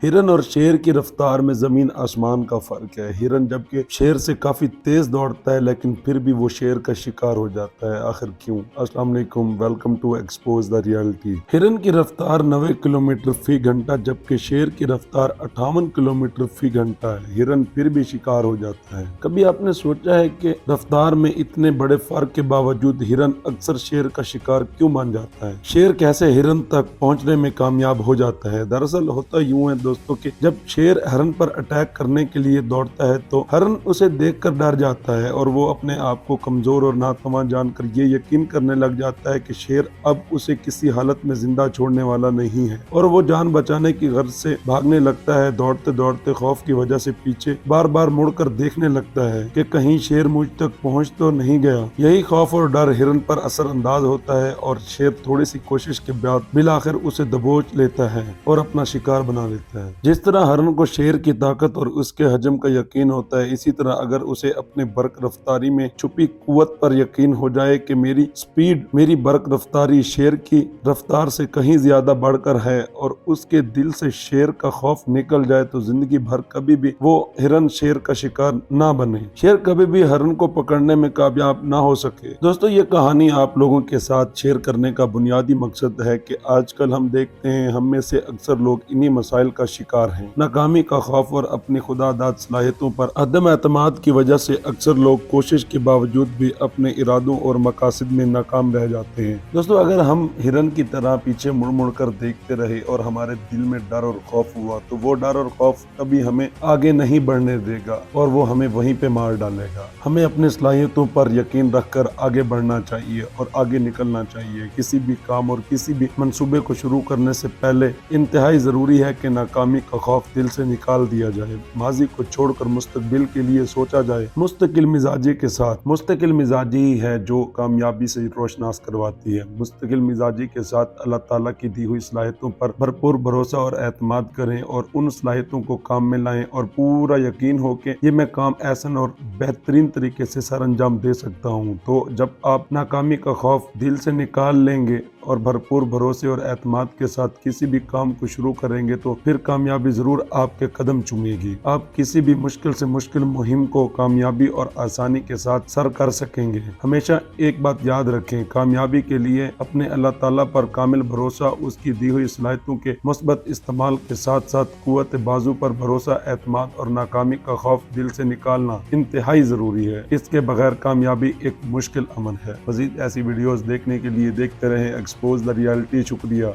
हिरन और शेर की रफ्तार में जमीन आसमान का फर्क है। हिरन जबकि शेर से काफी तेज दौड़ता है लेकिन फिर भी वो शेर का शिकार हो जाता है। आखिर क्यों? अस्सलाम वालेकुम, welcome to expose the reality. हिरन की रफ्तार 90 किलोमीटर फी घंटा जबकि शेर की रफ्तार 58 किलोमीटर फी घंटा है। हिरन फिर भी शिकार हो जाता है। कभी आपने सोचा है कि रफ्तार में इतने बड़े फर्क के बावजूद हिरन अक्सर शेर का शिकार क्यों बन जाता है? शेर कैसे हिरन तक पहुंचने में कामयाब हो जाता है? दरअसल होता यूं है दोस्तों कि जब शेर हरन पर अटैक करने के लिए दौड़ता है तो हरन उसे देखकर डर जाता है और वो अपने आप को कमजोर और नातवां जानकर ये यकीन करने लग जाता है कि शेर अब उसे किसी हालत में जिंदा छोड़ने वाला नहीं है और वो जान बचाने की गर्ज से भागने लगता है। दौड़ते दौड़ते खौफ की वजह से पीछे बार बार मुड़कर देखने लगता है कि कहीं शेर मुझ तक पहुंच तो नहीं गया। यही खौफ और डर हिरन पर असर अंदाज होता है और शेर थोड़ी सी कोशिश के बाद बिलाखिर उसे दबोच लेता है और अपना शिकार बना लेता है। जिस तरह हरन को शेर की ताकत और उसके हजम का यकीन होता है, इसी तरह अगर उसे अपने बर्क रफ्तारी में छुपी कुव्वत पर यकीन हो जाए कि मेरी स्पीड, मेरी बर्क रफ्तारी शेर की रफ्तार से कहीं ज्यादा बढ़कर है और उसके दिल से शेर का खौफ निकल जाए तो जिंदगी भर कभी भी वो हिरन शेर का शिकार ना बने। शेर कभी भी हरन को पकड़ने में कामयाब ना हो सके। दोस्तों, ये कहानी आप लोगों के साथ शेयर करने का बुनियादी मकसद है कि आजकल हम देखते हैं हम में से अक्सर लोग इन्हीं मसाइल का शिकार हैं। नाकामी का खौफ और अपनी खुदादाद सलाहियतों पर अदम एतमाद की वजह से अक्सर लोग कोशिश के बावजूद भी अपने इरादों और मकासद में नाकाम रह जाते हैं। दोस्तों, अगर हम हिरन की तरह पीछे मुड़ मुड़ कर देखते रहे और हमारे दिल में डर और खौफ हुआ तो वो डर और खौफ कभी हमें आगे नहीं बढ़ने देगा और वो हमें वहीं पे मार डालेगा। हमें अपनी सलाहियतों पर यकीन रखकर आगे बढ़ना चाहिए और आगे निकलना चाहिए। किसी भी काम और किसी भी मंसूबे को शुरू करने से पहले इंतहाई जरूरी है कि नाकामी का खौफ दिल से निकाल दिया जाए। माजी को छोड़कर मुस्तकबिल के लिए सोचा जाए। मुस्तकिल मिजाजी के साथ, मुस्तकिल मिजाजी ही है जो कामयाबी से रोशनास करवाती है। मुस्तकिल मिजाजी के साथ अल्लाह ताला की दी हुई सलाहियतों पर भरपूर भरोसा और एतमाद करें और उन सलाहियतों को काम में लाएं और पूरा यकीन हो कि ये मैं काम ऐसा और बेहतरीन तरीके से सर अंजाम दे सकता हूँ। तो जब आप नाकामी का खौफ दिल से निकाल लेंगे और भरपूर भरोसे और एतमाद के साथ किसी भी काम को शुरू करेंगे तो फिर कामयाबी जरूर आपके कदम चूमेगी। आप किसी भी मुश्किल से मुश्किल मुहिम को कामयाबी और आसानी के साथ सर कर सकेंगे। हमेशा एक बात याद रखें, कामयाबी के लिए अपने अल्लाह ताला पर कामिल भरोसा, उसकी दी हुई सलाहियतों के मुस्बत इस्तेमाल के साथ साथ कुव्वत बाजू पर भरोसा, एतमाद और नाकामी का खौफ दिल से निकालना इंतहाई जरूरी है। इसके बगैर कामयाबी एक मुश्किल अमल है। मजीद ऐसी वीडियोस देखने के लिए देखते रहें एक्सपोज द रियलिटी। शुक्रिया।